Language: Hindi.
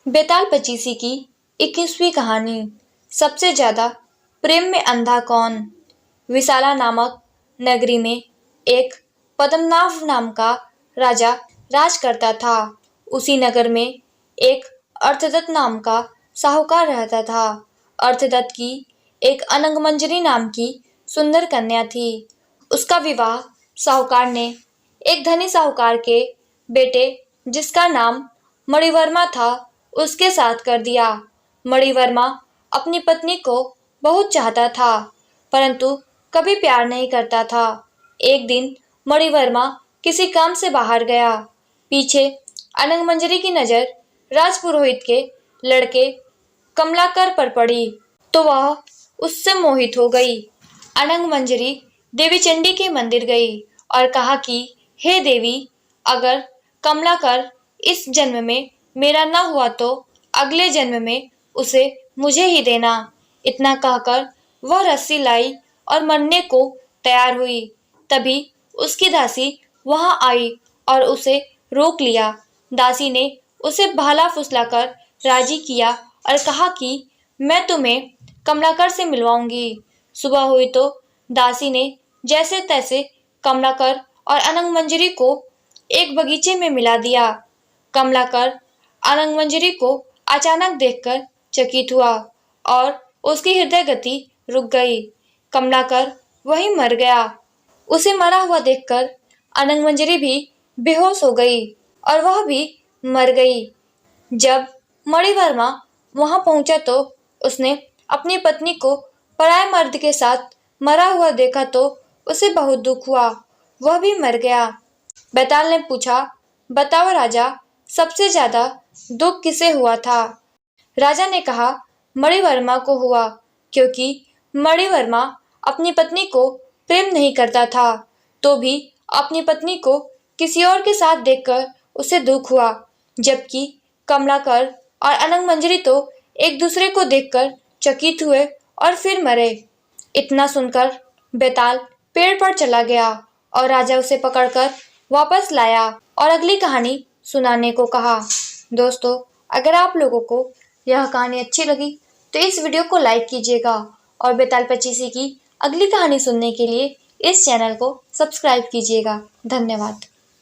बेताल पचीसी की 21वीं कहानी। सबसे ज्यादा प्रेम में अंधा कौन। विशाला नामक नगरी में एक पद्मनाभ नाम का राजा राज करता था। उसी नगर में एक अर्थदत्त नाम का साहूकार रहता था। अर्थदत्त की एक अनंगमंजरी नाम की सुंदर कन्या थी। उसका विवाह साहूकार ने एक धनी साहूकार के बेटे, जिसका नाम मणिवर्मा था, उसके साथ कर दिया। मणिवर्मा अपनी पत्नी को बहुत चाहता था, परंतु कभी प्यार नहीं करता था। एक दिन मणिवर्मा किसी काम से बाहर गया। पीछे अनंगमंजरी की नजर राजपुरोहित के लड़के कमलाकर पर पड़ी तो वह उससे मोहित हो गई। अनंगमंजरी देवी चंडी के मंदिर गई और कहा कि हे देवी, अगर कमलाकर इस जन्म में मेरा न हुआ तो अगले जन्म में उसे मुझे ही देना। इतना कहकर वह रस्सी लाई और मरने को तैयार हुई। तभी उसकी दासी वहां आई और उसे रोक लिया। दासी ने उसे बहला फुसलाकर राजी किया और कहा कि मैं तुम्हें कमलाकर से मिलवाऊंगी। सुबह हुई तो दासी ने जैसे तैसे कमलाकर और अनंगमंजरी को एक बगीचे में मिला दिया। कमलाकर अनंगमंजरी को अचानक देखकर चकित हुआ और उसकी हृदय गति रुक गई। कमलाकर वहीं मर गया। उसे मरा हुआ देखकर अनंगमंजरी भी बेहोश हो गई और वह भी मर गई। जब मणिवर्मा वहां पहुंचा तो उसने अपनी पत्नी को पराये मर्द के साथ मरा हुआ देखा तो उसे बहुत दुख हुआ। वह भी मर गया। बेताल ने पूछा, बताओ राजा, सबसे ज्यादा दुख किसे हुआ था। राजा ने कहा, मणिवर्मा को हुआ, क्योंकि मणिवर्मा अपनी पत्नी को प्रेम नहीं करता था, तो भी अपनी पत्नी को किसी और के साथ देखकर उसे दुख हुआ। जबकि कमलाकर और अनंगमंजरी तो एक दूसरे को देखकर चकित हुए और फिर मरे। इतना सुनकर बेताल पेड़ पर चला गया और राजा उसे पकड़कर वापस लाया और अगली कहानी सुनाने को कहा। दोस्तों, अगर आप लोगों को यह कहानी अच्छी लगी तो इस वीडियो को लाइक कीजिएगा और बेताल पचीसी की अगली कहानी सुनने के लिए इस चैनल को सब्सक्राइब कीजिएगा। धन्यवाद।